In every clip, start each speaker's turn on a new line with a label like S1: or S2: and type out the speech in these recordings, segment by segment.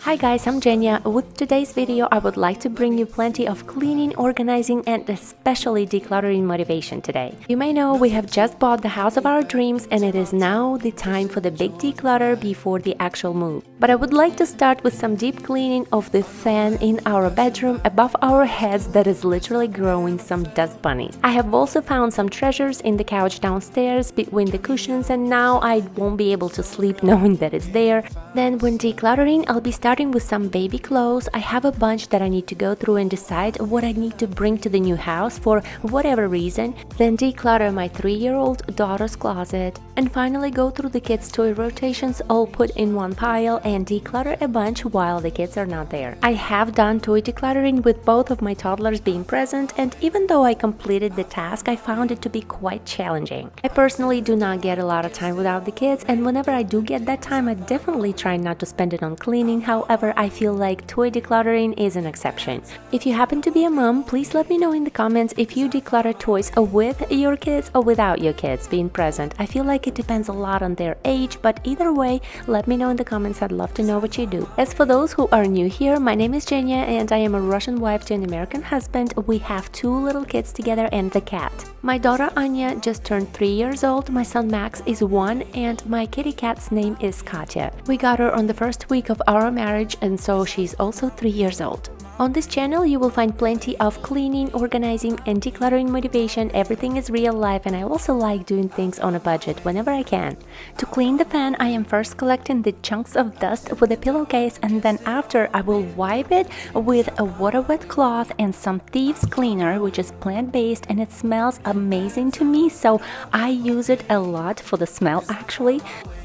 S1: Hi guys, I'm Jenya. With today's video, I would like to bring you plenty of cleaning, organizing, and especially decluttering motivation today. You may know we have just bought the house of our dreams and it is now the time for the big declutter before the actual move. But I would like to start with some deep cleaning of the fan in our bedroom above our heads that is literally growing some dust bunnies. I have also found some treasures in the couch downstairs between the cushions, and now I won't be able to sleep knowing that it's there. Then when decluttering, I'll be starting with some baby clothes. I have a bunch that I need to go through and decide what I need to bring to the new house for whatever reason. Then declutter my 3-year-old daughter's closet. And finally go through the kids' toy rotations all put in one pile and declutter a bunch while the kids are not there. I have done toy decluttering with both of my toddlers being present, and even though I completed the task, I found it to be quite challenging. I personally do not get a lot of time without the kids, and whenever I do get that time, I definitely try not to spend it on cleaning. However, I feel like toy decluttering is an exception. If you happen to be a mom, please let me know in the comments if you declutter toys with your kids or without your kids being present. I feel like it depends a lot on their age, but either way, let me know in the comments. I'd love to know what you do. As for those who are new here, my name is Jenya and I am a Russian wife to an American husband. We have 2 little kids together and a cat. My daughter Anya just turned 3 years old, my son Max is 1, and my kitty cat's name is Katya. We got her on the first week of our marriage, and so she's also 3 years old. On this channel, you will find plenty of cleaning, organizing, and decluttering motivation. Everything is real life, and I also like doing things on a budget whenever I can. To clean the pan, I am first collecting the chunks of dust with a pillowcase, and then after I will wipe it with a water-wet cloth and some thieves cleaner, which is plant-based and it smells amazing to me, so I use it a lot for the smell actually.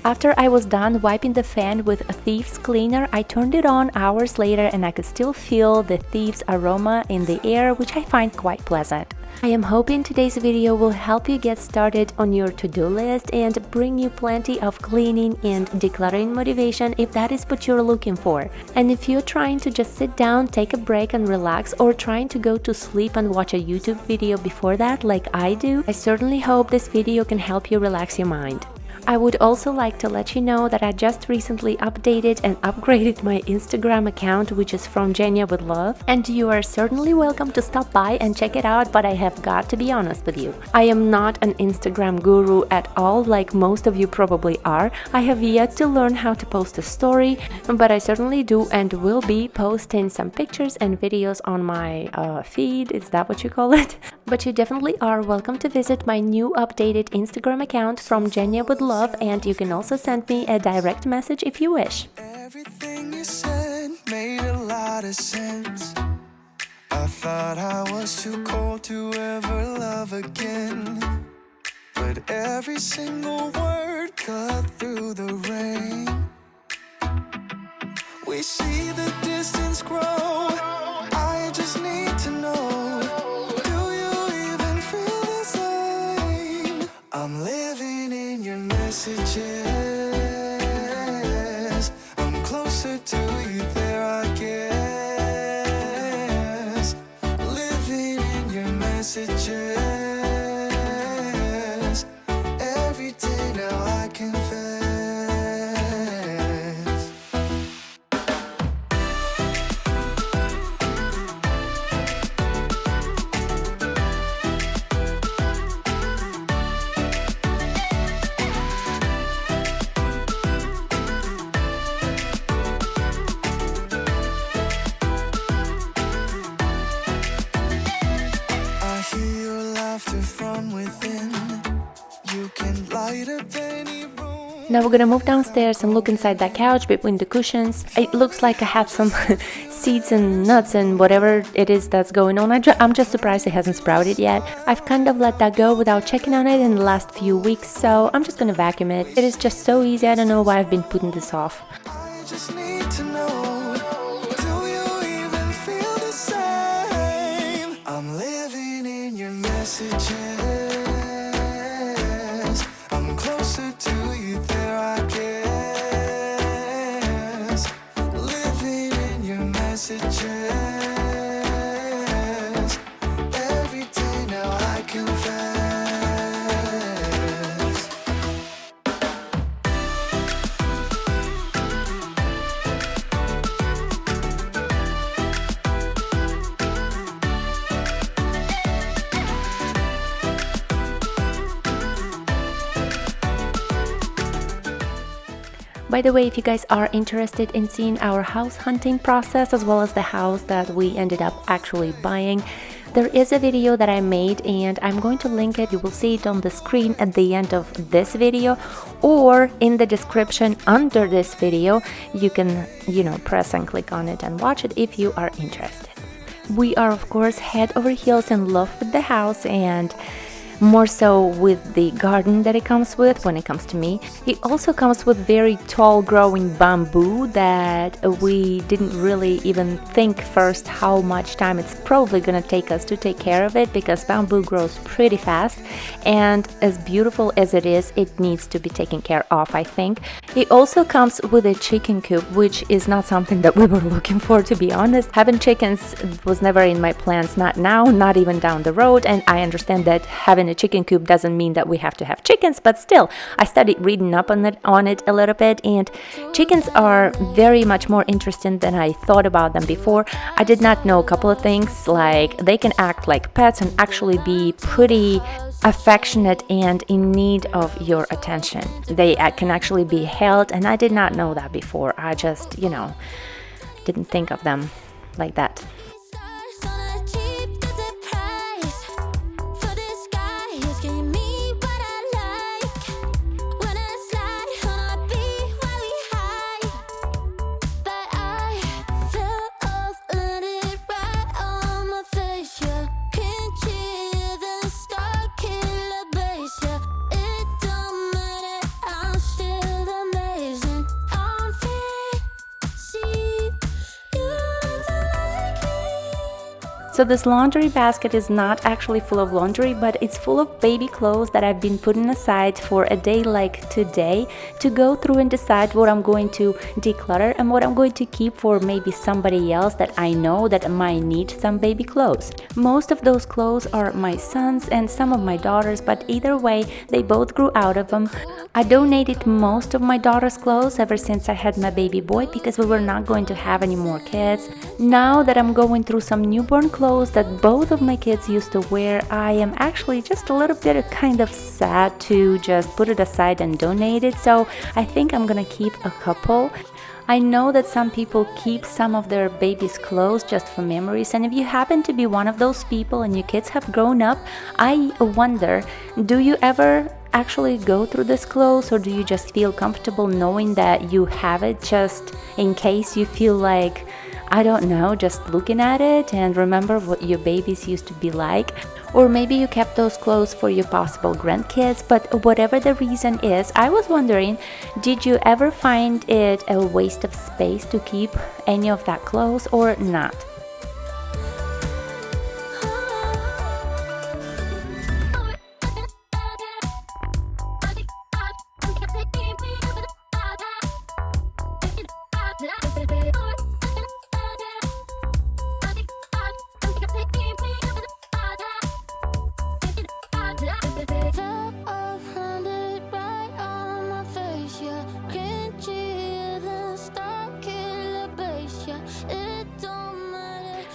S1: After I was done wiping the fan with a thieves cleaner, I turned it on hours later and I could still feel the thieves aroma in the air, which I find quite pleasant. I am hoping today's video will help you get started on your to-do list and bring you plenty of cleaning and decluttering motivation if that is what you're looking for. And if you're trying to just sit down, take a break and relax, or trying to go to sleep and watch a YouTube video before that like I do, I certainly hope this video can help you relax your mind. I would also like to let you know that I just recently updated and upgraded my Instagram account, which is from Jenya with Love, and you are certainly welcome to stop by and check it out, but I have got to be honest with you. I am not an Instagram guru at all, like most of you probably are. I have yet to learn how to post a story, but I certainly do and will be posting some pictures and videos on my feed, is that what you call it? But you definitely are welcome to visit my new updated Instagram account from Jenya with Love, and you can also send me a direct message if you wish.
S2: Everything you said made a lot of sense. I thought I was too cold to ever love again, but every single word cut through the rain. We see the distance grow. I just need to know, do you even feel the same? I'm living in your messages. I'm closer to you there, I guess. Living in your messages. Every day now I confess.
S1: Now we're gonna move downstairs and look inside that couch between the cushions. It looks like I have some seeds and nuts and whatever it is that's going on. I'm just surprised it hasn't sprouted yet. I've kind of let that go without checking on it in the last few weeks, so I'm just gonna vacuum it. It is just so easy, I don't know why I've been putting this off.
S2: I just need to know, do you even feel the same? I'm living in your messages. I'm closer to you there, I guess. Living in your messages. Every day now I confess.
S1: By the way, if you guys are interested in seeing our house hunting process as well as the house that we ended up actually buying, there is a video that I made and I'm going to link it. You will see it on the screen at the end of this video or in the description under this video. You can, press and click on it and watch it if you are interested. We are, of course, head over heels in love with the house and more so with the garden that it comes with when it comes to me. It also comes with very tall growing bamboo that we didn't really even think first how much time it's probably gonna take us to take care of it, because bamboo grows pretty fast, and as beautiful as it is, it needs to be taken care of, I think. It also comes with a chicken coop, which is not something that we were looking for, to be honest. Having chickens was never in my plans, not now, not even down the road, and I understand that having a chicken coop doesn't mean that we have to have chickens, but still, I started reading up on it a little bit, and chickens are very much more interesting than I thought about them before. I did not know a couple of things, like they can act like pets and actually be pretty affectionate and in need of your attention. They can actually be held, and I did not know that before. I just, didn't think of them like that. So this laundry basket is not actually full of laundry, but it's full of baby clothes that I've been putting aside for a day like today to go through and decide what I'm going to declutter and what I'm going to keep for maybe somebody else that I know that might need some baby clothes. Most of those clothes are my son's and some of my daughter's, but either way, they both grew out of them. I donated most of my daughter's clothes ever since I had my baby boy, because we were not going to have any more kids. Now that I'm going through some newborn clothes that both of my kids used to wear, I am actually just a little bit kind of sad to just put it aside and donate it. So I think I'm gonna keep a couple. I know that some people keep some of their baby's clothes just for memories, and if you happen to be one of those people and your kids have grown up, I wonder, do you ever actually go through this clothes, or do you just feel comfortable knowing that you have it just in case you feel like, I don't know, just looking at it and remember what your babies used to be like? Or maybe you kept those clothes for your possible grandkids, but whatever the reason is, I was wondering, did you ever find it a waste of space to keep any of that clothes or not?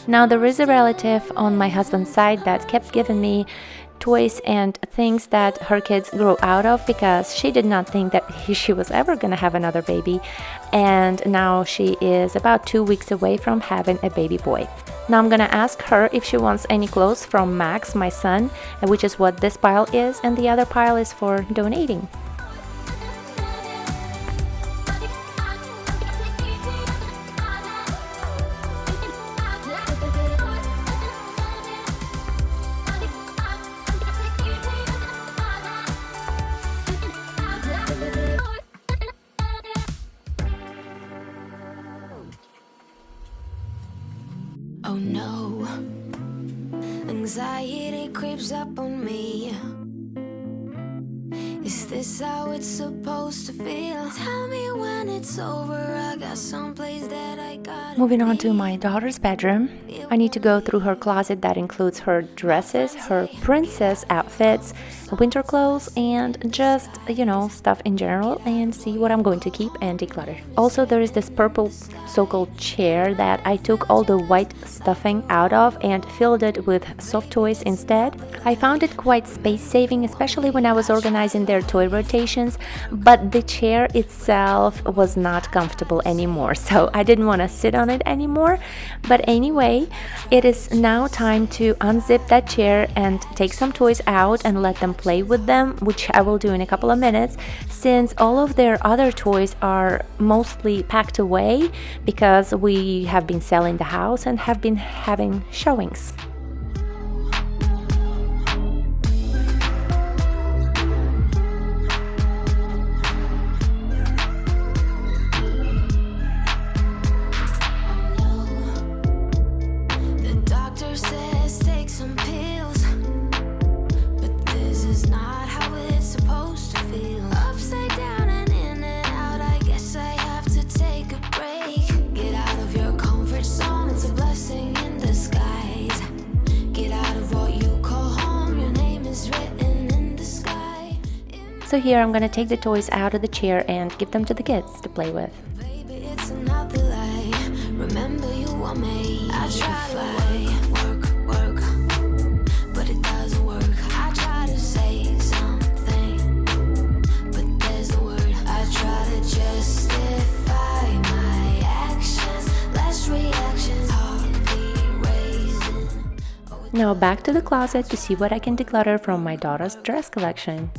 S1: Now, there is a relative on my husband's side that kept giving me toys and things that her kids grew out of, because she did not think that she was ever going to have another baby, and now she is about 2 weeks away from having a baby boy. Now I'm gonna ask her if she wants any clothes from Max, my son, which is what this pile is, and the other pile is for donating.
S3: Oh no, anxiety creeps up on me. Is this how it's supposed to feel? Tell me when it's over. I got someplace that I gotta
S1: Moving on to my daughter's bedroom, I need to go through her closet that includes her dresses, her princess outfits, winter clothes, and just, stuff in general, and see what I'm going to keep and declutter. Also, there is this purple so-called chair that I took all the white stuffing out of and filled it with soft toys instead. I found it quite space-saving, especially when I was organizing their toy toy rotations, but the chair itself was not comfortable anymore, so I didn't want to sit on it anymore. But anyway, it is now time to unzip that chair and take some toys out and let them play with them, which I will do in a couple of minutes, since all of their other toys are mostly packed away because we have been selling the house and have been having showings. So here I'm gonna take the toys out of the chair and give them to the kids to play with.
S3: Baby, it's another lie. Remember you were made. I try to work, but it doesn't work. I try to say something, but there's a word. I try to justify my actions. Less reactions, heartbeat raising.
S1: Now back to the closet to see what I can declutter from my daughter's dress collection.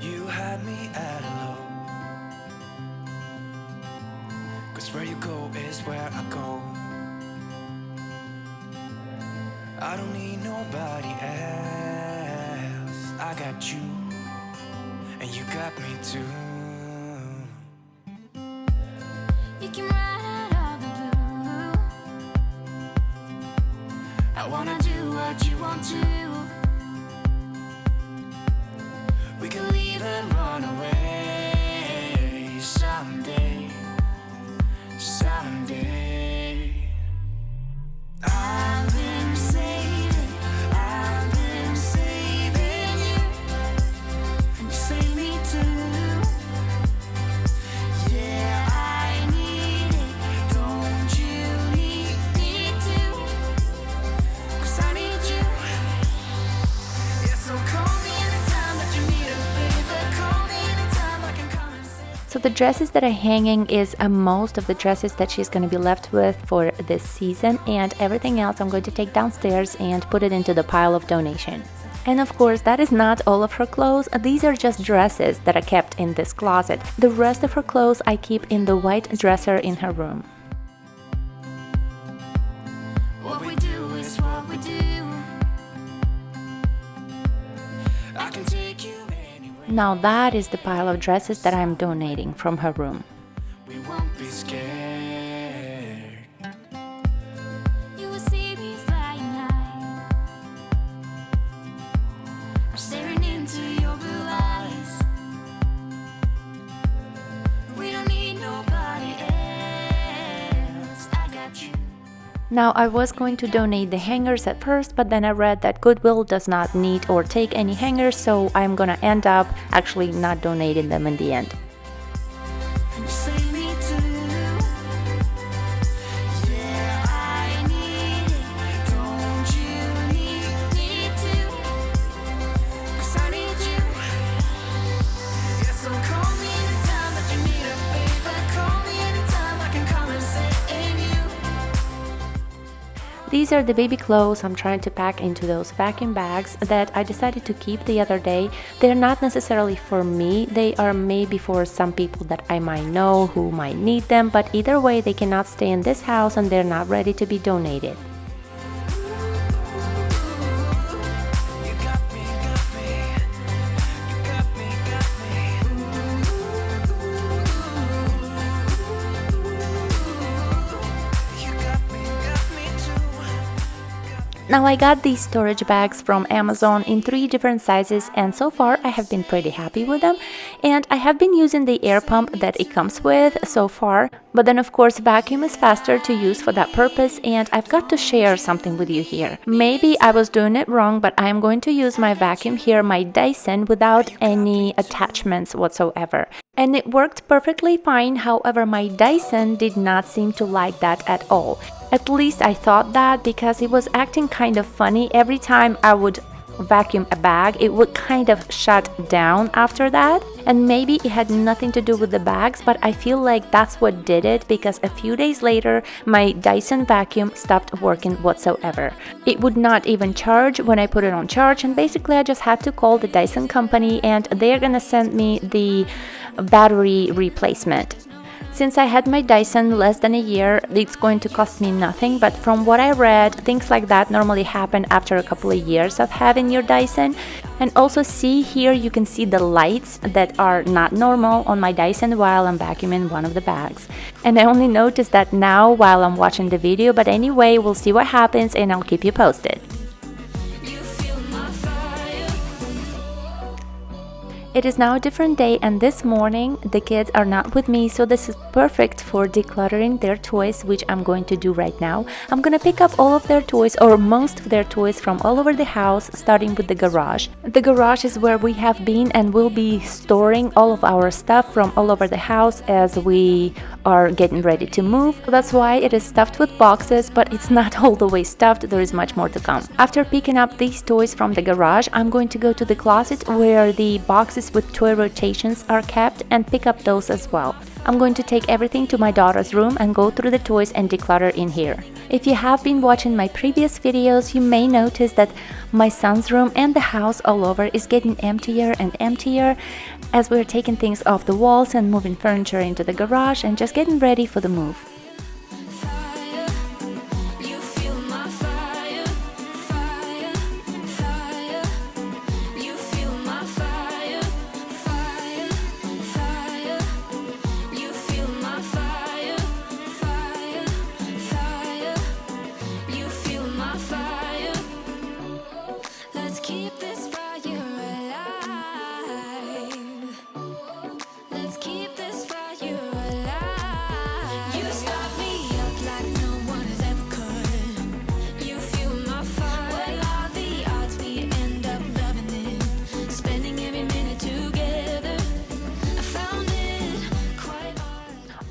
S2: You had me at a low, 'cause where you go is where I go. I don't need nobody else. I got you, and you got me too.
S3: You can ride out of the blue. I wanna do what you want to.
S2: We can leave and run away someday, someday.
S3: I've been saving you. You save me too. Yeah, I need it. Don't you need me too? 'Cause I need you.
S2: Yeah, so call me anytime that you need a favor. Call me anytime I can come and see.
S1: So the dresses that are hanging is most of the dresses that she's going to be left with for this season, and everything else I'm going to take downstairs and put it into the pile of donation. And of course, that is not all of her clothes. These are just dresses that are kept in this closet. The rest of her clothes I keep in the white dresser in her room.
S3: What we do is what we do.
S2: I can take you anywhere.
S1: Now that is the pile of dresses that I'm donating from her room.
S2: We won't be scared.
S3: You will see me flying high. I'm staring into your blue eyes. We don't need nobody else. I got you.
S1: Now I was going to donate the hangers at first, but then I read that Goodwill does not need or take any hangers, so I'm gonna end up actually not donating them in the end.
S3: You save me too. Yeah, I need it. Don't you need me too? 'Cause I need you.
S2: Yeah, so call me anytime that you need a favor. Call me anytime I can come and sit in you.
S1: These are the baby clothes I'm trying to pack into those vacuum bags that I decided to keep the other day. They're not necessarily for me, they are maybe for some people that I might know who might need them, but either way they cannot stay in this house and they're not ready to be donated.
S2: You got me, got me. You got me, got me. You got me too.
S1: Now I got these storage bags from Amazon in 3 different sizes, and so far I have been pretty happy with them, and I have been using the air pump that it comes with so far. But then of course vacuum is faster to use for that purpose, and I've got to share something with you here. Maybe I was doing it wrong, but I'm going to use my vacuum here, my Dyson, without any attachments whatsoever. And it worked perfectly fine. However, my Dyson did not seem to like that at all. At least I thought that, because it was acting kind of funny. Every time I would vacuum a bag, it would kind of shut down after that. And maybe it had nothing to do with the bags, but I feel like that's what did it, because a few days later my Dyson vacuum stopped working whatsoever. It would not even charge when I put it on charge, and basically I just had to call the Dyson company and they're gonna send me the battery replacement. Since I had my Dyson less than a year, it's going to cost me nothing, but from what I read, things like that normally happen after a couple of years of having your Dyson. And also see here, you can see the lights that are not normal on my Dyson while I'm vacuuming one of the bags. And I only noticed that now while I'm watching the video, but anyway, we'll see what happens and I'll keep you posted. It is now a different day, and this morning the kids are not with me, so this is perfect for decluttering their toys, which I'm going to do right now. I'm gonna pick up all of their toys, or most of their toys, from all over the house, starting with the garage. The garage is where we have been and will be storing all of our stuff from all over the house as we are getting ready to move. So that's why it is stuffed with boxes, but it's not all the way stuffed. There is much more to come. After picking up these toys from the garage, I'm going to go to the closet where the boxes with toy rotations are kept and pick up those as well. I'm going to take everything to my daughter's room and go through the toys and declutter in here. If you have been watching my previous videos, you may notice that my son's room and the house all over is getting emptier and emptier as we're taking things off the walls and moving furniture into the garage and just getting ready for the move.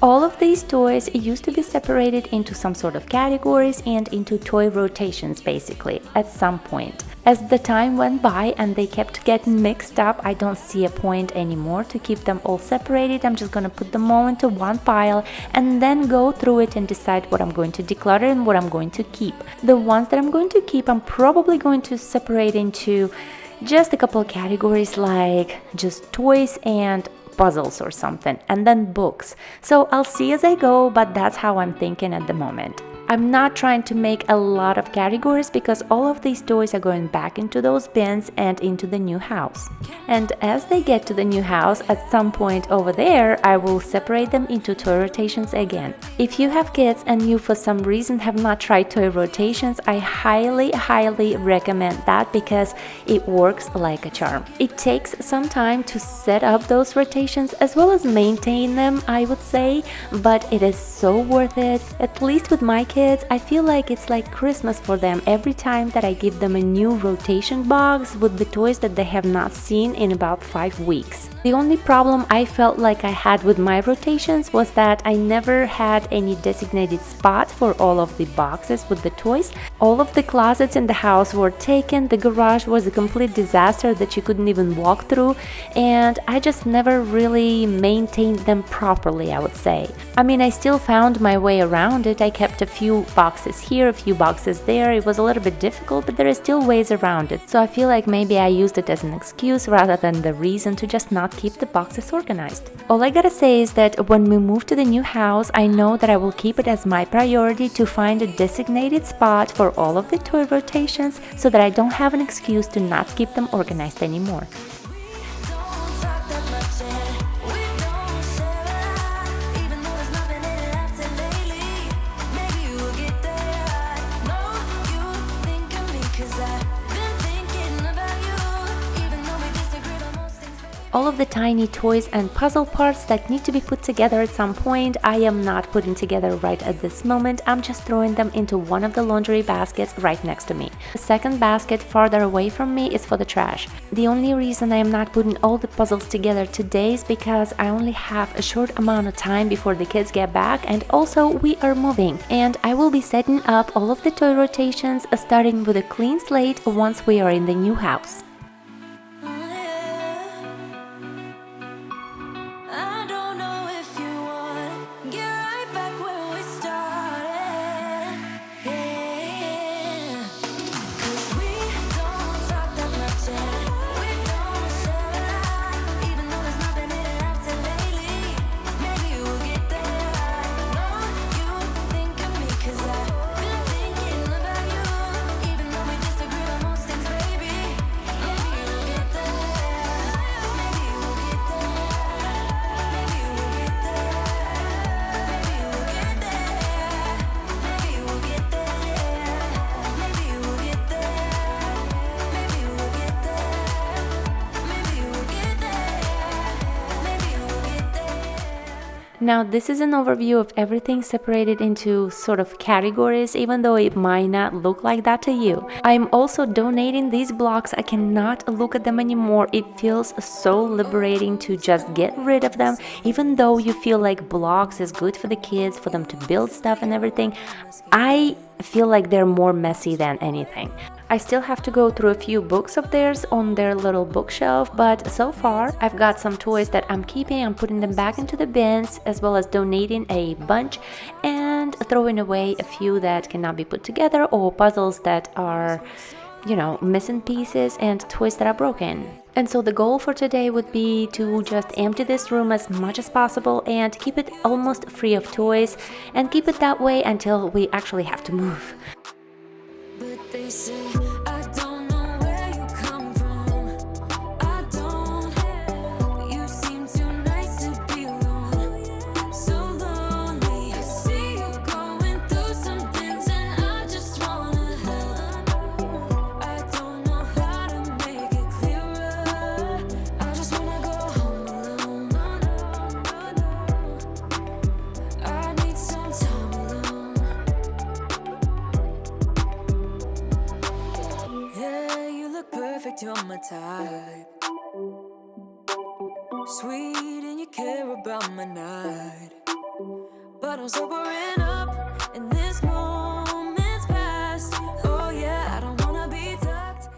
S1: All of these toys used to be separated into some sort of categories and into toy rotations basically at some point. As the time went by and they kept getting mixed up, I don't see a point anymore to keep them all separated. I'm just gonna put them all into one pile and then go through it and decide what I'm going to declutter and what I'm going to keep. The ones that I'm going to keep, I'm probably going to separate into just a couple of categories, like just toys and puzzles or something, and then books. So I'll see as I go, but that's how I'm thinking at the moment. I'm not trying to make a lot of categories because all of these toys are going back into those bins and into the new house. And as they get to the new house, at some point over there, I will separate them into toy rotations again. If you have kids and you for some reason have not tried toy rotations, I highly recommend that because it works like a charm. It takes some time to set up those rotations as well as maintain them, I would say, but it is so worth it. At least with my kids, I feel like it's like Christmas for them every time that I give them a new rotation box with the toys that they have not seen in about 5 weeks. The only problem I felt like I had with my rotations was that I never had any designated spot for all of the boxes with the toys. All of the closets in the house were taken, the garage was a complete disaster that you couldn't even walk through, and I just never really maintained them properly, I would say. I mean, I still found my way around it. I kept a few boxes here, a few boxes there. It was a little bit difficult, but there are still ways around it. So I feel like maybe I used it as an excuse rather than the reason to just not keep the boxes organized. All I gotta say is that when we move to the new house, I know that I will keep it as my priority to find a designated spot for all of the toy rotations so that I don't have an excuse to not keep them organized anymore. All of the tiny toys and puzzle parts that need to be put together at some point, I am not putting together right at this moment. I'm just throwing them into one of the laundry baskets right next to me. The second basket farther away from me is for the trash. The only reason I am not putting all the puzzles together today is because I only have a short amount of time before the kids get back, and also we are moving. And I will be setting up all of the toy rotations, starting with a clean slate once we are in the new house. Now, this is an overview of everything separated into sort of categories, even though it might not look like that to you. I'm also donating these blocks. I cannot look at them anymore. It feels so liberating to just get rid of them, even though you feel like blocks is good for the kids, for them to build stuff and everything. I feel like they're more messy than anything. I still have to go through a few books of theirs on their little bookshelf, but so far I've got some toys that I'm keeping. I'm putting them back into the bins, as well as donating a bunch and throwing away a few that cannot be put together, or puzzles that are, missing pieces, and toys that are broken. And so the goal for today would be to just empty this room as much as possible and keep it almost free of toys, and keep it that way until we actually have to move.
S3: But they say I don't know where you come from. I don't. You seem too nice to be alone. So lonely. I see you going through some things, and I just wanna help. I don't know how to make it clearer. I just wanna go home alone. I need some time alone. Yeah, you look perfect, you're my type. Sweet and you care about my night. But I'm sobering up, and this moment's past. Oh yeah, I don't wanna be tucked.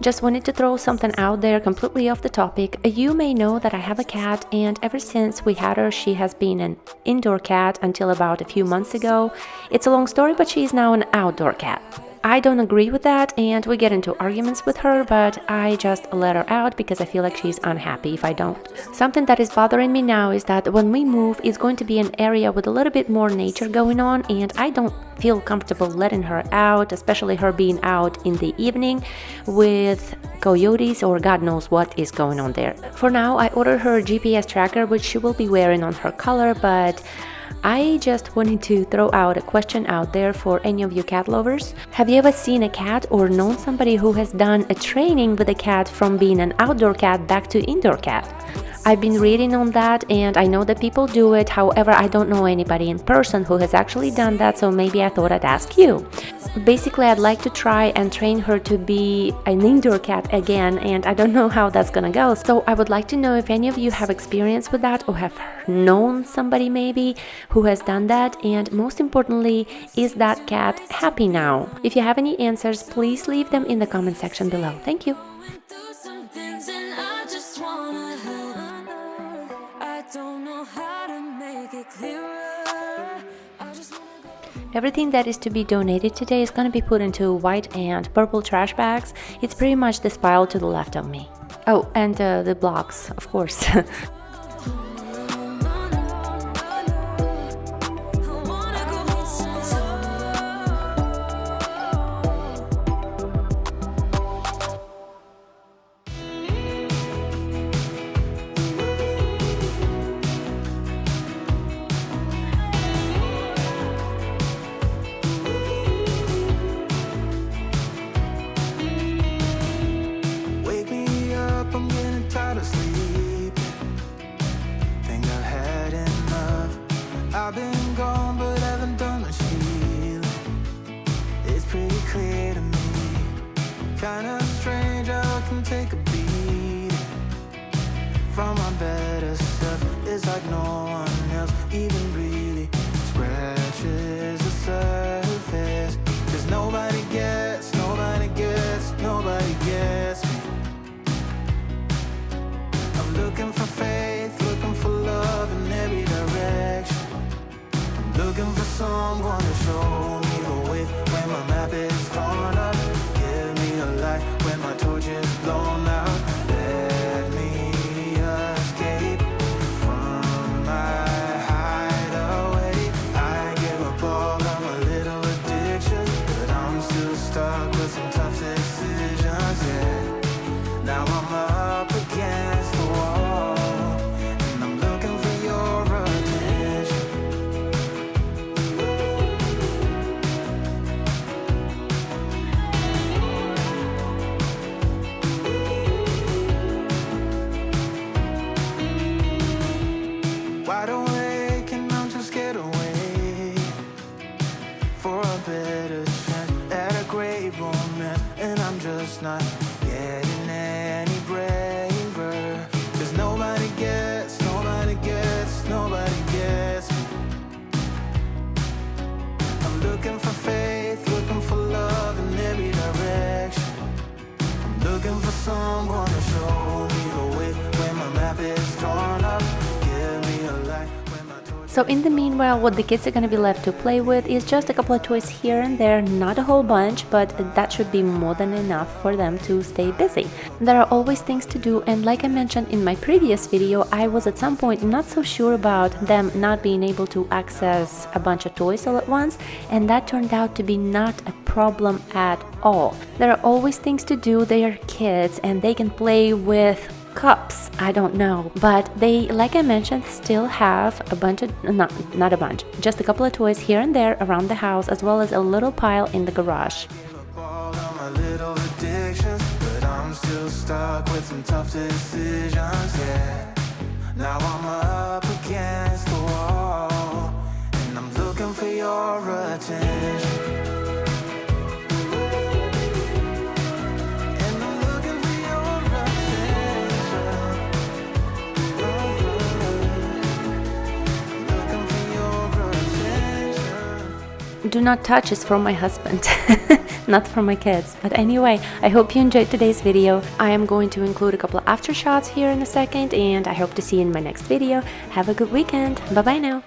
S1: Just wanted to throw something out there completely off the topic. You may know that I have a cat, and ever since we had her, she has been an indoor cat until about a few months ago. It's a long story, but she is now an outdoor cat. I don't agree with that, and we get into arguments with her, but I just let her out because I feel like she's unhappy if I don't. Something that is bothering me now is that when we move, it's going to be an area with a little bit more nature going on, and I don't feel comfortable letting her out, especially her being out in the evening with coyotes or God knows what is going on there. For now, I ordered her a GPS tracker, which she will be wearing on her collar, but I just wanted to throw out a question out there for any of you cat lovers. Have you ever seen a cat or known somebody who has done a training with a cat from being an outdoor cat back to indoor cat? I've been reading on that, and I know that people do it. However, I don't know anybody in person who has actually done that, so maybe I thought I'd ask you. Basically, I'd like to try and train her to be an indoor cat again, and I don't know how that's gonna go. So I would like to know if any of you have experience with that, or have known somebody maybe who has done that, and most importantly, is that cat happy now? If you have any answers, please leave them in the comment section below. Thank you. Everything that is to be donated today is going to be put into white and purple trash bags. It's pretty much this pile to the left of me. Oh, and the blocks, of course.
S2: Wake me up, I'm getting tired of sleeping. looking for faith, looking for love in every direction. I'm looking for someone to show me the way when my map is torn up. Give me a light when my torch is blown out. Let me escape from my hideaway. I give up all of my little addictions, but I'm still stuck with some tough decisions, yeah. Now I'm up against the wall, and I'm looking for your attention. Wide awake and I'm just scared away for a better chance at a great romance, and I'm just not getting any braver. 'Cause nobody gets me. I'm looking for faith, looking for love in every direction. I'm looking for someone to show me the way when my map is torn up. Give me a light when my torch.
S1: So in the meanwhile, what the kids are going to be left to play with is just a couple of toys here and there, not a whole bunch, but that should be more than enough for them to stay busy. There are always things to do, and like I mentioned in my previous video, I was at some point not so sure about them not being able to access a bunch of toys all at once, and that turned out to be not a problem at all. There are always things to do. They are kids and they can play with cups, I don't know, but they, like I mentioned, still have a bunch of, not a bunch, just a couple of toys here and there around the house, as well as a little pile in the garage.
S2: All of my little addictions, but I'm still stuck with some tough decisions, yeah. Now I'm up against the wall, and I'm looking for your attention.
S1: Do not touch is from my husband, not from my kids. But anyway, I hope you enjoyed today's video. I am going to include a couple of after shots here in a second, and I hope to see you in my next video. Have a good weekend. Bye bye now.